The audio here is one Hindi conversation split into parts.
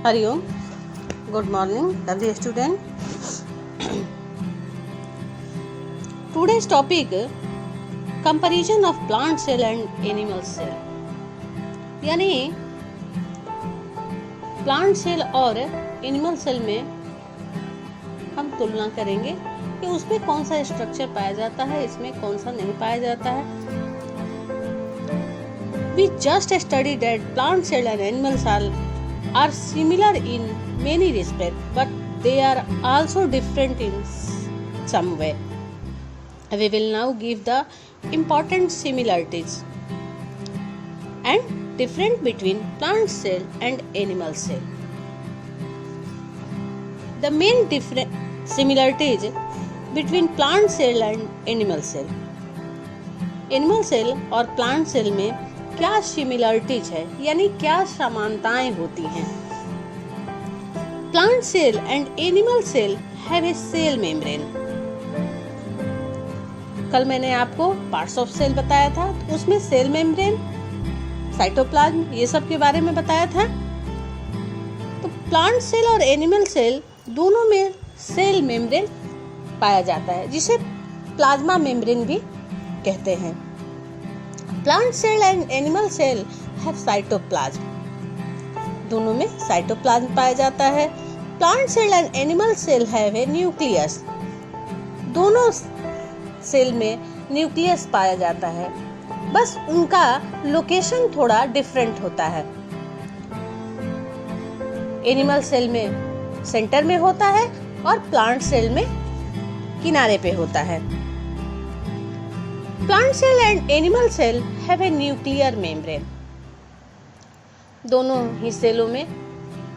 Hariom. Good morning, lovely student. Today's topic: comparison of plant cell and animal cell. यानी प्लांट सेल और एनिमल सेल में हम तुलना करेंगे कि उसमें कौन सा स्ट्रक्चर पाया जाता है, इसमें कौन सा नहीं पाया जाता है. We just studied that plant cell and animal cell are similar in many respects, but they are also different in some way. We will now give the important similarities and difference between plant cell and animal cell. The main similarities between plant cell and animal cell. Animal cell और plant cell में क्या सिमिलरिटीज है, यानी क्या समानताएं होती हैं. Plant cell and animal cell have a cell membrane. कल मैंने आपको पार्ट्स ऑफ सेल बताया था, तो उसमें सेल मेम्ब्रेन, साइटोप्लाज्म, ये सब के बारे में बताया था. तो प्लांट सेल और एनिमल सेल दोनों में सेल मेम्ब्रेन पाया जाता है, जिसे प्लाज्मा मेम्ब्रेन भी कहते हैं. Plant cell and animal cell have cytoplasm. दोनों में साइटोप्लाज्म पाया जाता है. Plant cell and animal cell have a nucleus. दोनों सेल में न्यूक्लियस पाया जाता है, बस उनका लोकेशन थोड़ा डिफरेंट होता है. एनिमल सेल में सेंटर में होता है और प्लांट सेल में किनारे पे होता है. Plant cell and animal cell have a nuclear membrane. दोनों ही सेलों में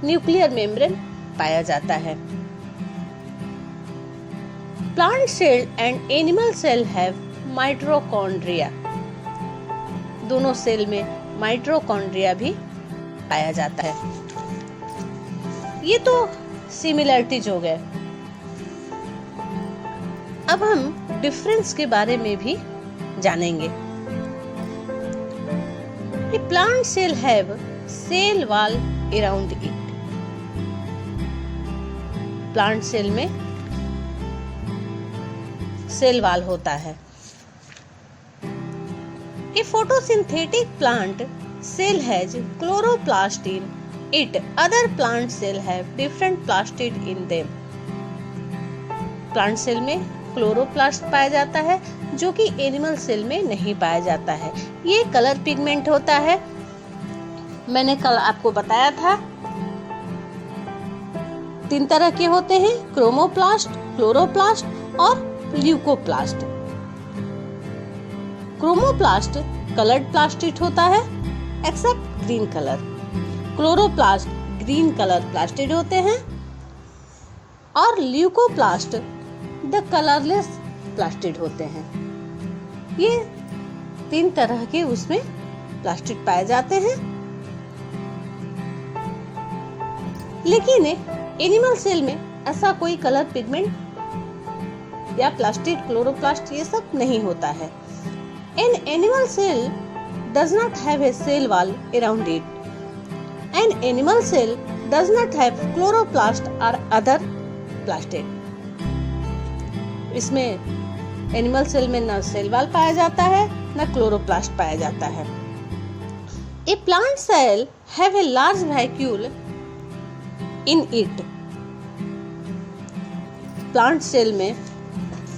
न्यूक्लियर मेम्ब्रेन पाया जाता है. Plant cell and animal cell have mitochondria. दोनों सेल में माइटोकॉन्ड्रिया भी पाया जाता है. ये तो सिमिलरिटीज हो गए. अब हम डिफरेंस के बारे में भी जानेंगे. Plant cell have cell wall around it. Plant cell में सेल वॉल होता है. A photosynthetic plant cell has chloroplast in it. Other plant cell have different plastid in them. Plant cell में क्लोरोप्लास्ट पाया जाता है, जो कि एनिमल सेल में नहीं पाया जाता है. ये कलर पिगमेंट होता है. मैंने कल आपको बताया था 3 तरह के होते हैं: क्रोमोप्लास्ट, क्लोरोप्लास्ट और ल्यूकोप्लास्ट. क्रोमोप्लास्ट कलर्ड प्लास्टिड होता है except green colour. Chloroplast green colour plastid होते हैं और ल्यूकोप्लास्ट द कलरलेस प्लास्टिड होते हैं. ये 3 तरह के उसमें प्लास्टिड पाए जाते हैं. लेकिन एनिमल सेल में ऐसा कोई कलर पिगमेंट या प्लास्टिड, क्लोरोप्लास्ट ये सब नहीं होता है. An animal cell does not have a cell wall around it. An animal cell does not have chloroplast और अदर प्लास्टिड. इसमें एनिमल सेल में न सेल वॉल पाया जाता है, न क्लोरोप्लास्ट पाया जाता है. A plant cell have a large vacuole in it. Plant cell में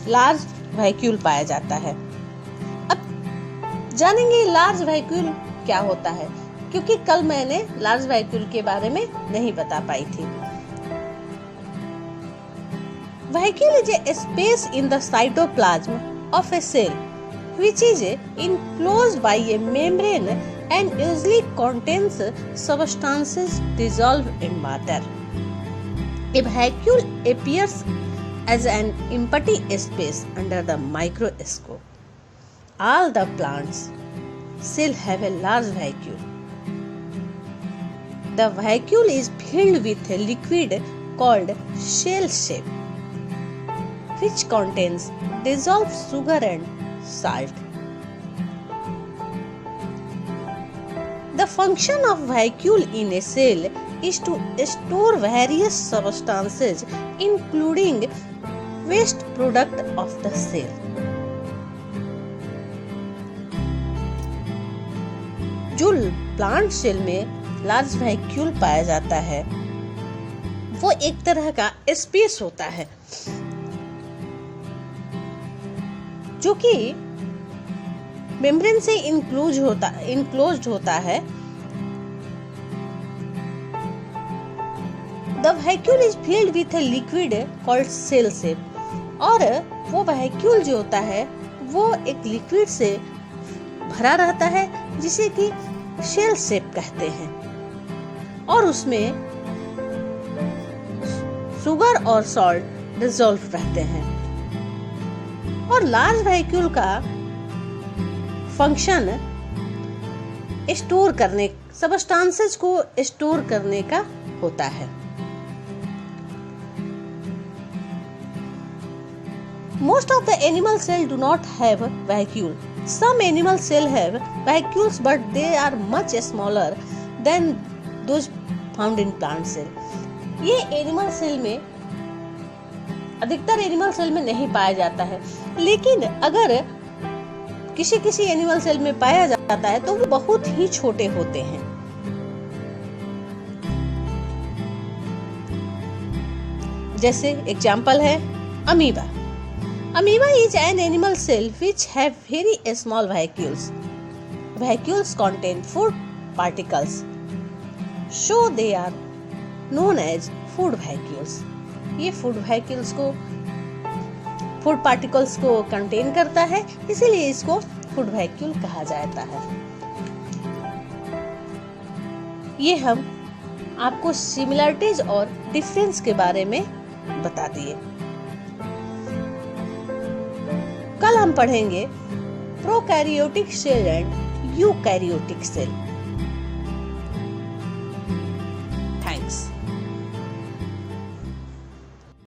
लार्ज वैक्यूल पाया जाता है. अब जानेंगे लार्ज वैक्यूल क्या होता है, क्योंकि कल मैंने लार्ज वैक्यूल के बारे में नहीं बता पाई थी. Vacuole is a space in the cytoplasm of a cell which is enclosed by a membrane and usually contains substances dissolved in water. A vacuole appears as an empty space under the microscope. All the plants cells have a large vacuole. The vacuole is filled with a liquid called shell shape, which contains dissolved sugar and salt. The function of vacuole in a cell is to store various substances including waste product of the cell. जो प्लांट सेल में लार्ज वैक्यूल पाया जाता है वो एक तरह का स्पेस होता है जो कि मेम्ब्रेन से इनक्लोज्ड होता है। The vacuole is filled with a liquid called cell sap और वो वैक्यूल जो होता है वो एक लिक्विड से भरा रहता है जिसे कि सेल सेप कहते हैं और उसमें शुगर और सॉल्ट डिसॉल्व रहते हैं। और लार्ज वैक्यूल का फंक्शन स्टोर करने, सबस्टांसेस को स्टोर करने का होता है। Most of the animal cells do not have vacuole. Some animal cells have vacuoles, but they are much smaller than those found in plant cell. ये एनिमल सेल में, अधिकतर एनिमल सेल में नहीं पाया जाता है, लेकिन अगर किसी एनिमल सेल में पाया जाता है तो वो बहुत ही छोटे होते हैं। जैसे एग्जाम्पल है amoeba. Amoeba is an animal cell which have very small vacuoles. Vacuoles contain food particles, so they are known as food vacuoles. ये food vacuoles को, food particles को contain करता है, इसीलिए इसको food vacuole कहा जाता है। ये हम आपको similarities और difference के बारे में बता दिए। कल हम पढ़ेंगे prokaryotic cell and eukaryotic cell.